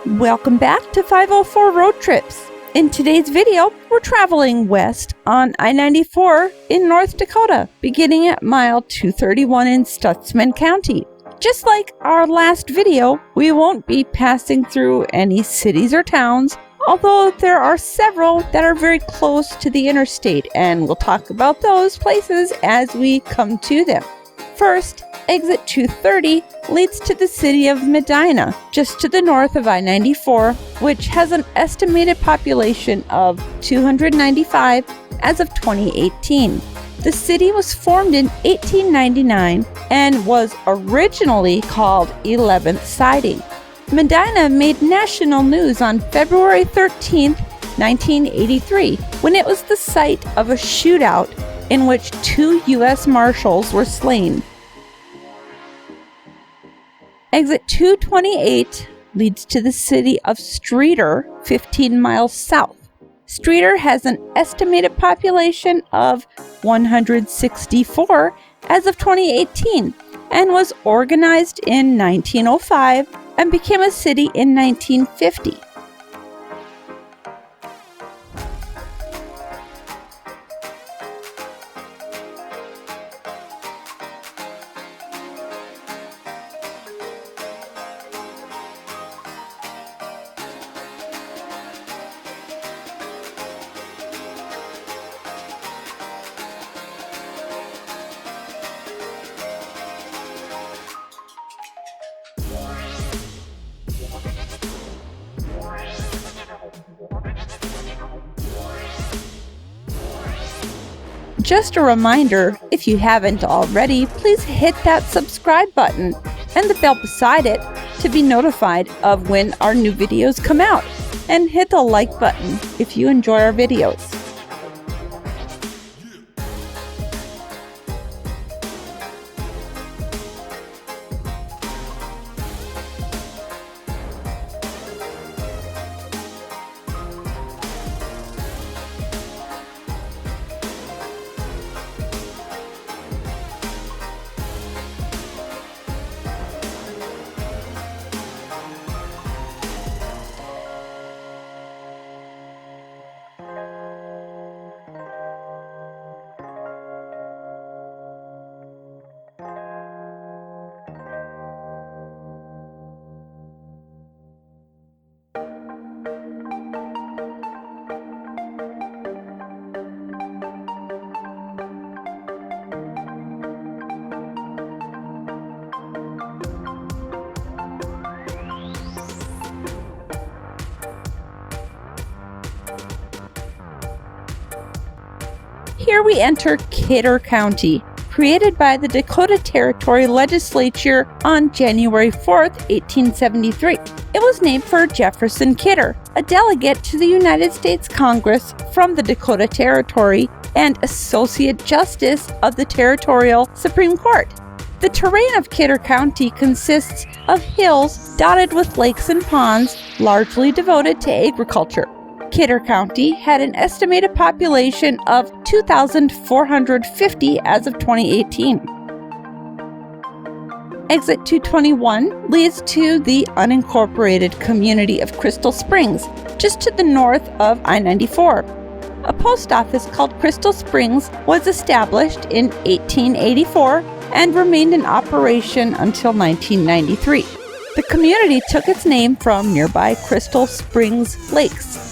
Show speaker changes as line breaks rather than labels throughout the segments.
Welcome back to 504 Road Trips. In today's video, we're traveling west on I-94 in North Dakota, beginning at mile 231 in Stutsman County. Just like our last video, we won't be passing through any cities or towns, although there are several that are very close to the interstate, and we'll talk about those places as we come to them. First, exit 230 leads to the city of Medina, just to the north of I-94, which has an estimated population of 295 as of 2018. The city was formed in 1899 and was originally called 11th Siding. Medina made national news on February 13, 1983, when it was the site of a shootout in which 2 U.S. Marshals were slain. Exit 228 leads to the city of Streator, 15 miles south. Streator has an estimated population of 164 as of 2018 and was organized in 1905 and became a city in 1950. Just a reminder, if you haven't already, please hit that subscribe button and the bell beside it to be notified of when our new videos come out. And hit the like button if you enjoy our videos. Here we enter Kidder County, created by the Dakota Territory Legislature on January 4, 1873. It was named for Jefferson Kidder, a delegate to the United States Congress from the Dakota Territory and Associate Justice of the Territorial Supreme Court. The terrain of Kidder County consists of hills dotted with lakes and ponds, largely devoted to agriculture. Kidder County had an estimated population of 2,450 as of 2018. Exit 221 leads to the unincorporated community of Crystal Springs, just to the north of I-94. A post office called Crystal Springs was established in 1884 and remained in operation until 1993. The community took its name from nearby Crystal Springs lakes.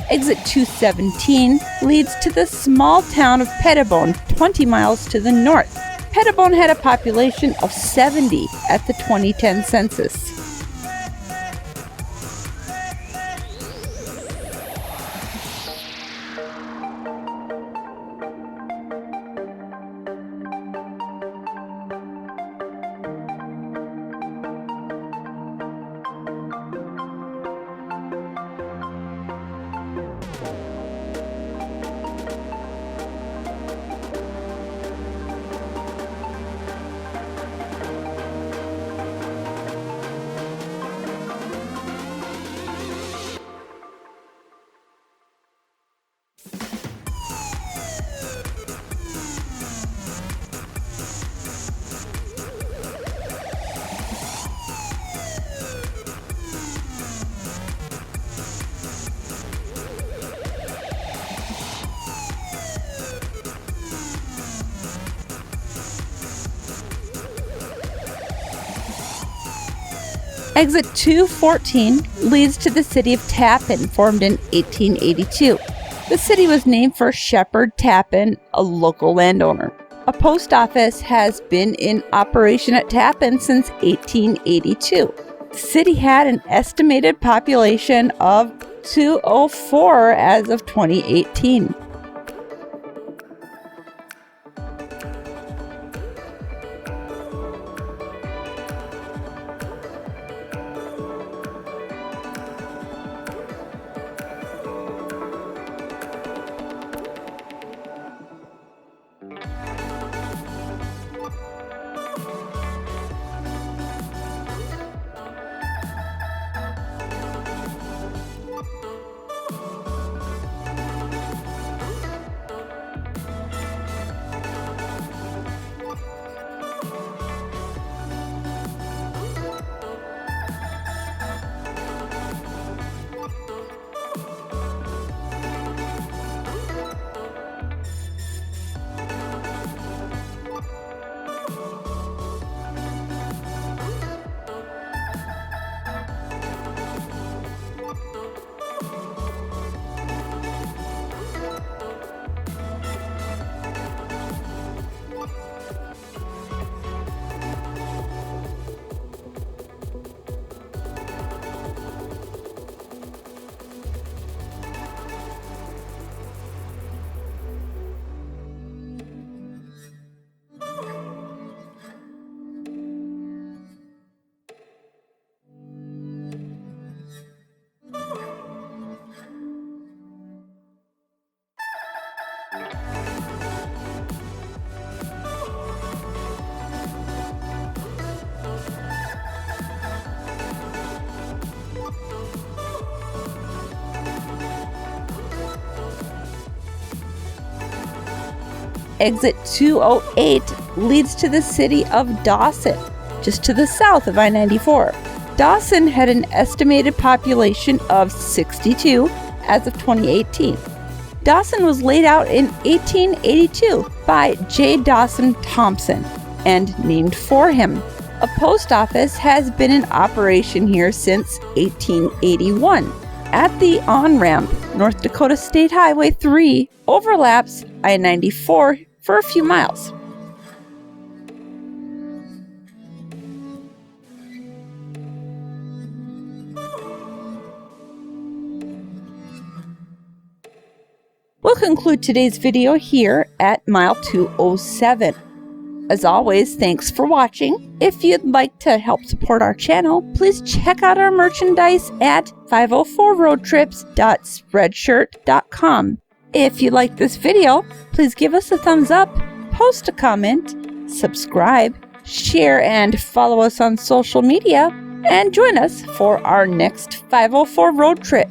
Exit 217 leads to the small town of Pettibone, 20 miles to the north. Pettibone had a population of 70 at the 2010 census. Exit 214 leads to the city of Tappen, formed in 1882. The city was named for Shepherd Tappen, a local landowner. A post office has been in operation at Tappen since 1882. The city had an estimated population of 204 as of 2018. Exit 208 leads to the city of Dawson, just to the south of I-94. Dawson had an estimated population of 62 as of 2018. Dawson was laid out in 1882 by J. Dawson Thompson and named for him. A post office has been in operation here since 1881. At the on-ramp, North Dakota State Highway 3 overlaps I-94 for a few miles. We'll conclude today's video here at mile 207. As always, thanks for watching. If you'd like to help support our channel, please check out our merchandise at 504roadtrips.spreadshirt.com. If you like this video, please give us a thumbs up, post a comment, subscribe, share, and follow us on social media, and join us for our next 504 road trip.